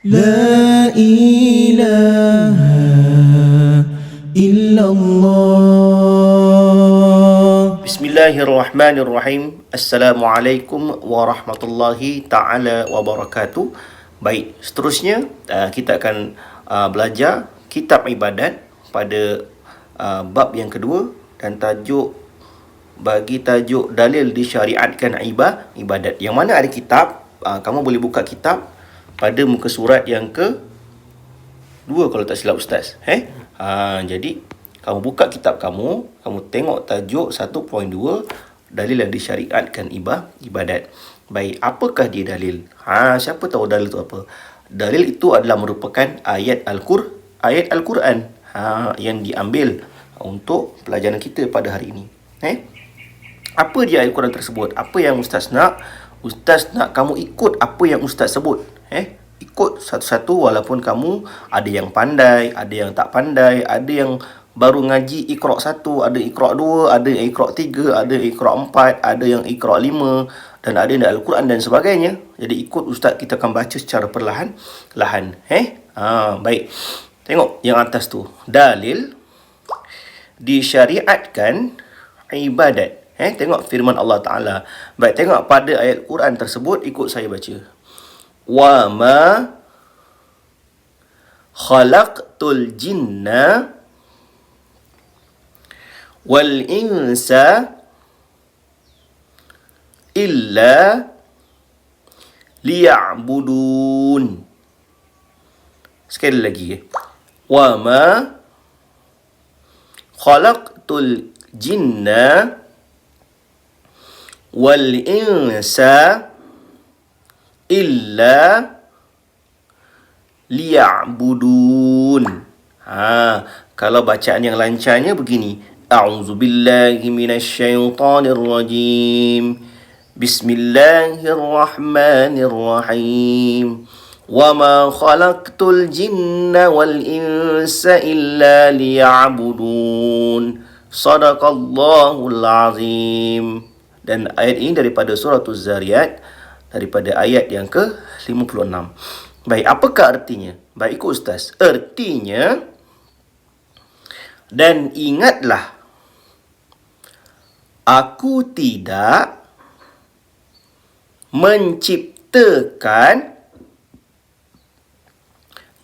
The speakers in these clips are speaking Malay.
لا إله إلا الله. Bismillahirrahmanirrahim. Assalamualaikum warahmatullahi taala wabarakatuh. Baik, seterusnya kita akan belajar kitab ibadat pada bab yang kedua, dan bagi tajuk dalil disyariatkan ibadat. Yang mana ada kitab, kamu boleh buka kitab pada muka surat yang ke 2 kalau tak silap Ustaz. Jadi kamu buka kitab kamu tengok tajuk 1.2, dalil yang disyariatkan ibadat. Baik, apakah dia dalil? Siapa tahu dalil itu apa? Dalil itu adalah merupakan ayat Al-Quran yang diambil untuk pelajaran kita pada hari ini. Apa dia ayat Al-Quran tersebut? Apa yang Ustaz nak? Ustaz nak kamu ikut apa yang Ustaz sebut. Ikut satu-satu, walaupun kamu ada yang pandai, ada yang tak pandai, ada yang baru ngaji Iqra' 1, ada Iqra' 2, ada yang Iqra' 3, ada Iqra' 4, ada yang Iqra' 5, dan ada yang Al-Quran dan sebagainya. Jadi ikut Ustaz, kita akan baca secara perlahan-lahan. Baik. Tengok yang atas tu. Dalil disyariatkan ibadat. Tengok firman Allah Ta'ala. Baik, tengok pada ayat Quran tersebut, ikut saya baca. Wa ma khalaqtul jinna wal insa illa liya'budun. Sekali lagi. Wa ma khalaqtul jinna wal insa illa liya'budun. Kalau bacaan yang lancarnya begini. A'udzubillahi minasyaitonirrajim. Bismillahirrahmanirrahim. Wa ma khalaqtul jinna wal insa illa liya'budun. Sadaqallahul azim. Dan ayat ini daripada surah Az-Zariyat, daripada ayat yang ke-56. Baik, apakah artinya? Baik, ikut Ustaz. Artinya, dan ingatlah, aku tidak menciptakan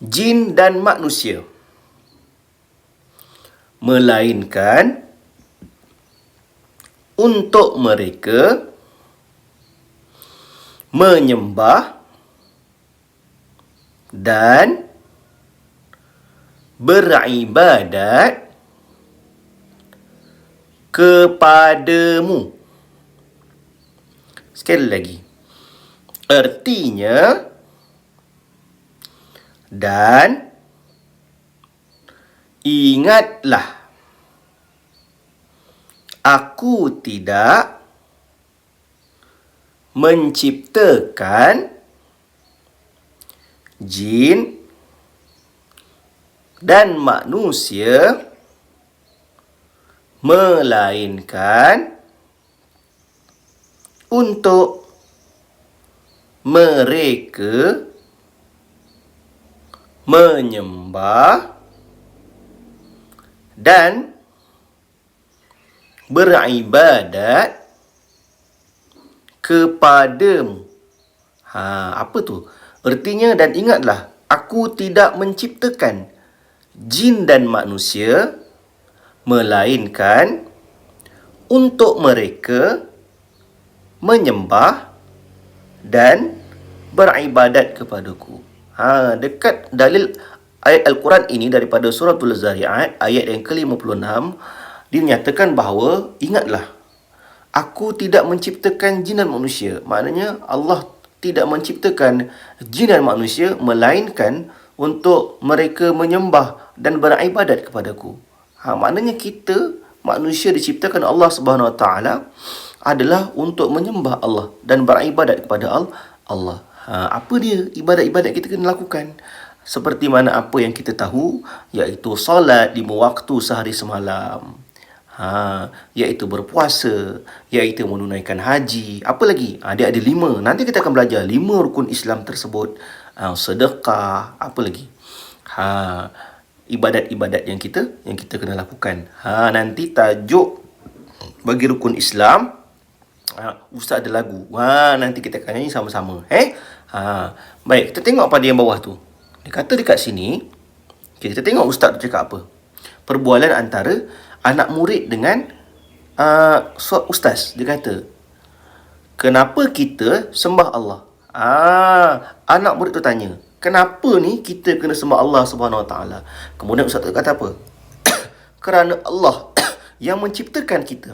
jin dan manusia, melainkan untuk mereka menyembah dan beribadat kepadamu. Sekali lagi. Artinya, dan ingatlah, aku tidak menciptakan jin dan manusia, melainkan untuk mereka menyembah dan beribadat kepadamu. Apa tu? Artinya, dan ingatlah, aku tidak menciptakan jin dan manusia, melainkan untuk mereka menyembah dan beribadat kepadaku. Dekat dalil ayat Al-Quran ini daripada surah Az-Zariyat, ayat yang ke-56, dinyatakan bahawa, ingatlah, aku tidak menciptakan jin dan manusia. Maknanya Allah tidak menciptakan jin dan manusia, melainkan untuk mereka menyembah dan beribadat kepadaku. Maknanya kita, manusia diciptakan Allah Subhanahu Wa Taala adalah untuk menyembah Allah dan beribadat kepada Allah. Apa dia ibadat-ibadat kita kena lakukan? Seperti mana apa yang kita tahu, iaitu salat 5 waktu sehari semalam. Iaitu berpuasa, iaitu menunaikan haji. Apa lagi? Dia ada 5. Nanti kita akan belajar 5 rukun Islam tersebut. sedekah, apa lagi? Ibadat-ibadat yang kita kena lakukan. Nanti tajuk bagi rukun Islam, Ustaz ada lagu. Nanti kita akan nyanyi sama-sama. Baik, kita tengok pada yang bawah tu. Dia kata dekat sini, kita tengok Ustaz tu cakap apa. Perbualan antara anak murid dengan Ustaz. Dia kata, kenapa kita sembah Allah? Anak murid tu tanya, kenapa ni kita kena sembah Allah Subhanahu Wa Taala? Kemudian Ustaz tu kata apa? Kerana Allah yang menciptakan kita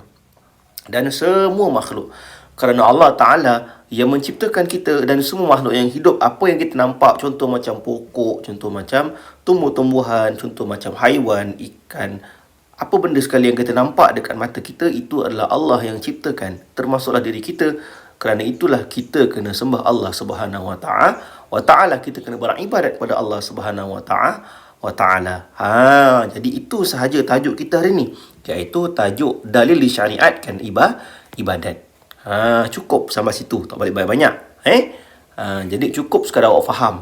dan semua makhluk. Kerana Allah Ta'ala yang menciptakan kita dan semua makhluk yang hidup. Apa yang kita nampak, contoh macam pokok, contoh macam tumbuh-tumbuhan, contoh macam haiwan, ikan, apa benda sekali yang kita nampak dekat mata kita, itu adalah Allah yang ciptakan, termasuklah diri kita. Kerana itulah kita kena sembah Allah Subhanahu Wa Ta'ala. Kita kena beribadat kepada Allah Subhanahu Wa Ta'ala. Jadi itu sahaja tajuk kita hari ni, iaitu tajuk dalil disyariatkan ibadat. Cukup sampai situ, tak balik banyak-banyak. Jadi cukup sekadar awak faham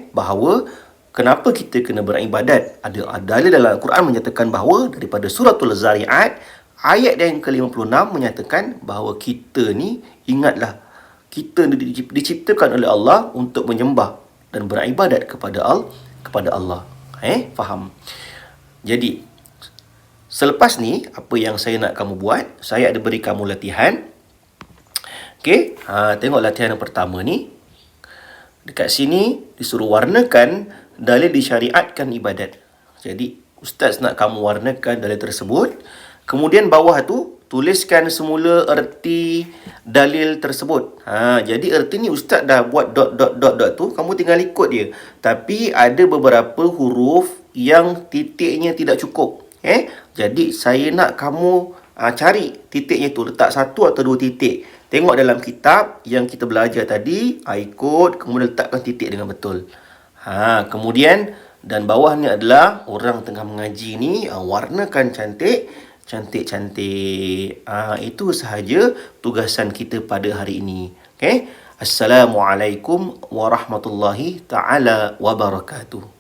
bahawa kenapa kita kena beribadat. Ada dalil dalam Al-Quran menyatakan bahawa daripada suratul Zariyat ayat yang ke-56 menyatakan bahawa kita ni, ingatlah, kita diciptakan oleh Allah untuk menyembah dan beribadat kepada Allah. Faham? Jadi selepas ni, apa yang saya nak kamu buat, saya ada beri kamu latihan. Okey, tengok latihan yang pertama ni. Dekat sini disuruh warnakan dalil disyariatkan ibadat. Jadi Ustaz nak kamu warnakan dalil tersebut. Kemudian bawah tu tuliskan semula erti dalil tersebut. Jadi erti ni Ustaz dah buat dot tu, kamu tinggal ikut dia. Tapi ada beberapa huruf yang titiknya tidak cukup. Jadi saya nak kamu cari titiknya tu, letak 1 atau 2 titik. Tengok dalam kitab yang kita belajar tadi, ikut, kemudian letakkan titik dengan betul. Kemudian dan bawah ni adalah orang tengah mengaji ni, warnakan cantik-cantik. Itu sahaja tugasan kita pada hari ini. Assalamualaikum warahmatullahi taala wabarakatuh.